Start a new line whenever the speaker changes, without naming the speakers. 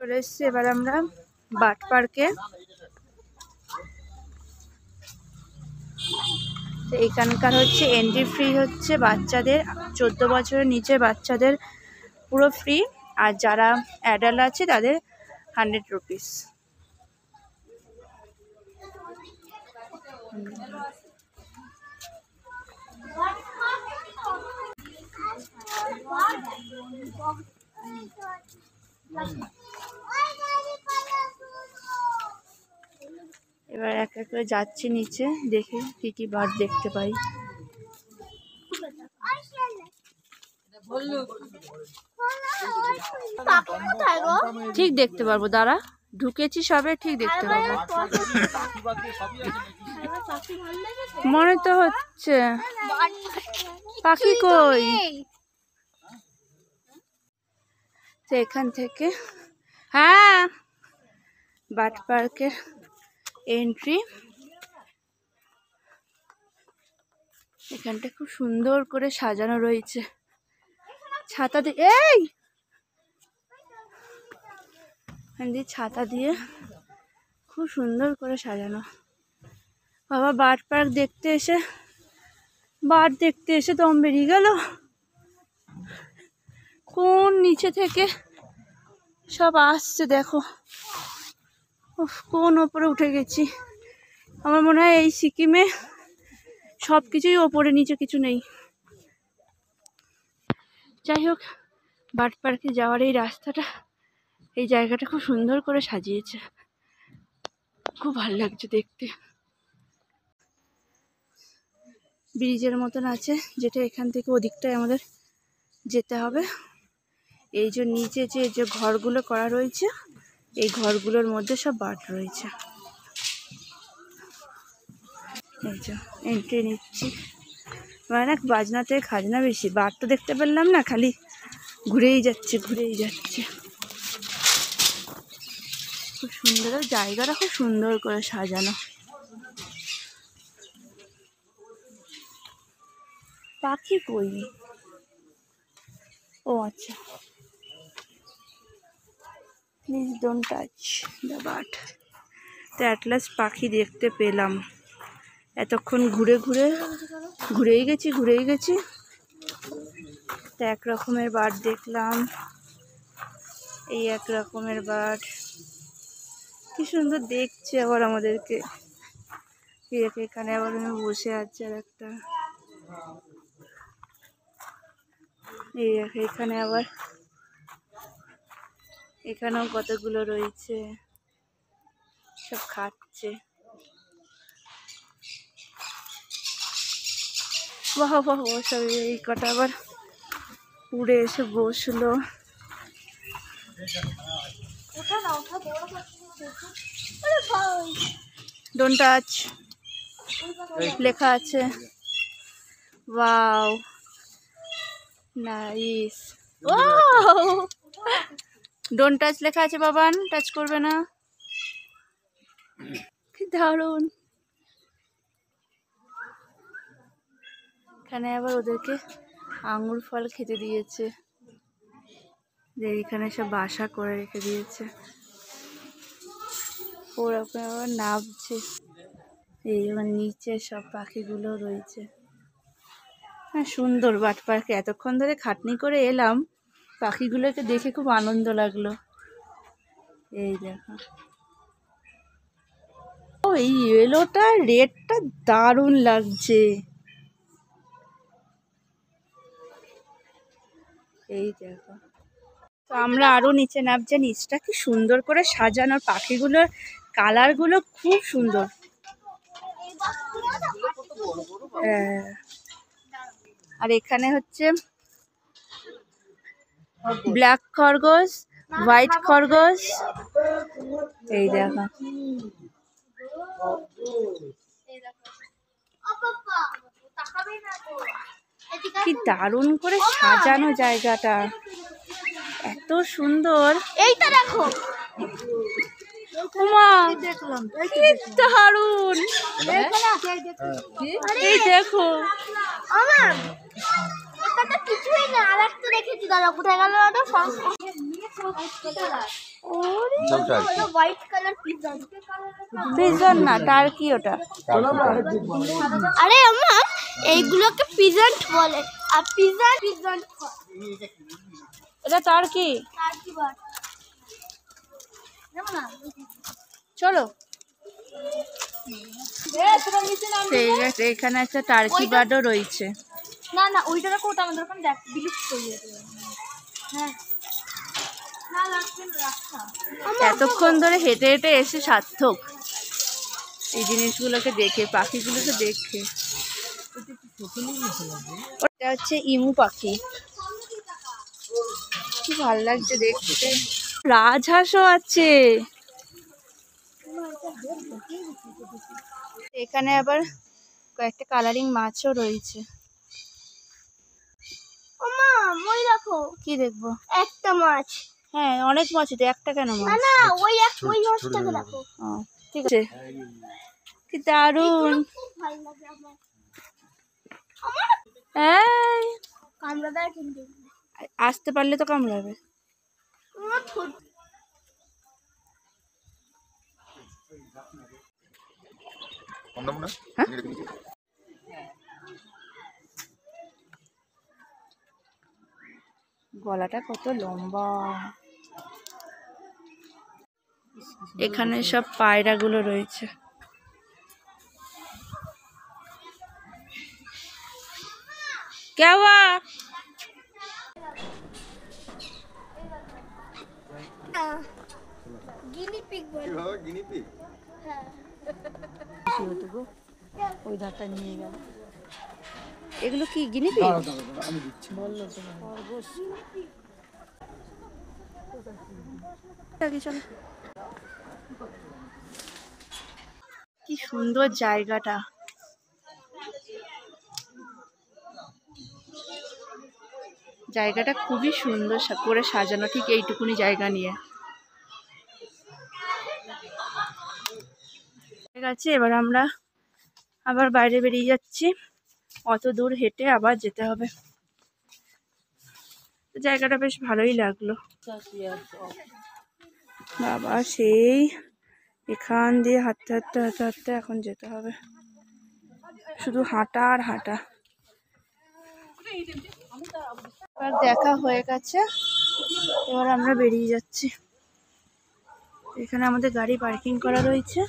চলে এসছি এবার আমরা বাট পার্কে। তো এখানকার হচ্ছে এন্ট্রি ফ্রি হচ্ছে বাচ্চাদের 14 বছরের নিচে বাচ্চাদের পুরো ফ্রি, আর যারা অ্যাডাল্ট আছে তাদের 100 রুপিস। এবার এক এক করে যাচ্ছি নিচে, দেখি কি কি বার্ড দেখতে পাই। ঠিক দেখতে পারবো, দাঁড়া, ঢুকেছি সবে, ঠিক দেখতে পারবো। মনে তো হচ্ছে পাখি কই। তো এখান থেকে হ্যাঁ বার্ড পার্কের এন্ট্রি। এখানটা খুব সুন্দর করে সাজানো রয়েছে ছাতা দিয়ে, এই ছাতা দিয়ে খুব সুন্দর করে সাজানো। বাবা বার্ড পার্ক দেখতে এসে দম বেরিয়ে গেল। কোন নিচে থেকে সব আসছে দেখো, কোন ওপরে উঠে গেছি। আমার মনে হয় এই সিকিমে সব কিছুই ওপরে, নিচে কিছু নেই। যাই হোক, বার্ড পার্কে যাওয়ার এই রাস্তাটা, এই জায়গাটা খুব সুন্দর করে সাজিয়েছে, খুব ভালো লাগছে দেখতে। ব্রিজের মতন আছে, যেটা এখান থেকে ওদিকটায় আমাদের যেতে হবে। এই যে নিচে যে ঘরগুলো করা রয়েছে, এই ঘরগুলোর মধ্যে সব বার্ড রয়েছে। এই যে এন্ট্রি নিচ্ছি, মানে না বাজনাতে খাজনা বেশি। বার্ড তো দেখতে পেলাম না, খালি ঘুরেই যাচ্ছে। খুব সুন্দর জায়গাটা, খুব সুন্দর করে সাজানো। পাখি কই? ও আচ্ছা, please don't touch the bird. তো অ্যাট লাস্ট পাখি দেখতে পেলাম। এতক্ষণ ঘুরেই গেছি। তো এক রকমের বার্ড দেখলাম, এই এক রকমের বার্ড, কি সুন্দর দেখছে আবার আমাদেরকে। এখানে আবার আমি বসে আছি, আর একটা এই এখানে আবার, এখানেও কতগুলো রয়েছে, সব খাচ্ছে। বাহ সব এই কটা আবার উড়ে এসে বসলো। ডোন্ট টাচ লেখা আছে। Wow nice. ও ডোন্ট টাচ লেখা আছে, বাবান টাচ করবে না। কি দারুণ। এখানে আবার ওদেরকে আঙুর ফল খেতে দিয়েছে, যে এখানে সব বাসা করে রেখে দিয়েছে। ওরা আবার নামছে, এই যেমন নিচে সব পাখিগুলো রয়েছে। হ্যাঁ সুন্দর বার্ড পার্কে, এতক্ষণ ধরে খাটনি করে এলাম, পাখিগুলোকে দেখে খুব আনন্দ লাগলো। এই দেখো, ও এই ইয়েলোটা রেডটা দারুণ লাগছে। এই দেখো, তো আমরা আরো নিচে নামছি। নিচটা কি সুন্দর করে সাজানো, পাখিগুলোর কালারগুলো খুব সুন্দর। হ্যাঁ, আর এখানে হচ্ছে ব্ল্যাক খরগোশ, হোয়াইট খরগোশ। এই দেখো, কি দারুণ করে সাজানো জায়গাটা, এত সুন্দর। এইটা দেখো, কি দারুণ। এই দেখো, কিছুই না, আর একটা দেখেছি, দাদা কোথায় গেল?
White colour pizza.
পিজন না, টার্কি ওটা।
আরে আম্মা, এইগুলোকে পিজেন্ট বলে, আর পিৎজা পিজেন্ট হয়।
এটা টার্কি।
Turkey bird. জানো না?
চলো। ঠিক আছে, এখানে একটা টার্কি বার্ডও রয়েছে।
না না, ওইটা দেখো, ওটা আমাদের ওখানে দেখ বিলুপ্ত হয়ে গেছে। হ্যাঁ, না লাগবে না, রাখা।
এতক্ষণ ধরে হেঁটে হেঁটে এসে সার্থক এই জিনিসগুলোকে দেখে, পাখিগুলোকে দেখে। ওটা হচ্ছে ইমু পাখি, কি ভালো লাগছে দেখতে। রাজহাঁসও আছে এখানে, আবার কয়েকটা কালারিং মাছও রয়েছে।
ওমা, মই দেখো।
কি দেখবো?
একটা মাছ।
হ্যাঁ, অনেক মাছ আছে, একটা কেন
না
মাছ?
না, ওই মাছটাকে দেখো।
ও, ঠিক আছে। কি দারুণ।
খুব ভালো লাগে আমার।
এই,
কামড়া দেয় কিন্তু।
আসতে পারলে তো কামড়াবে। গলাটা কত লম্বা। এখানে সব পায়রাগুলো রয়েছে। क्या हुआ?
গিনি পিগ বলে।
Guinea pig.
হ্যাঁ,
ওই ধারটা নিয়ে গেল। এগুলো কি গিনি পিগ?
আমি দিচ্ছি।
বললো তো খরগোশ। চলো। কি সুন্দর জায়গাটা। জায়গাটা খুবই সুন্দর করে সাজানো, ঠিক এইটুকুনি জায়গা নিয়ে। ঠিক আছে, এবার আমরা আবার বাইরে বেরিয়ে যাচ্ছি। অত দূর হেঁটে আবার যেতে হবে। জায়গাটা বেশ ভালোই লাগলো। বাবা, সেই এখান দিয়ে হাঁটতে হাঁটতে হাঁটতে হাঁটতে এখন যেতে হবে। শুধু হাঁটা আর হাঁটা। এবার দেখা হয়ে গেছে, এবার আমরা বেরিয়ে যাচ্ছি। এখানে আমাদের গাড়ি পার্কিং করা রয়েছে।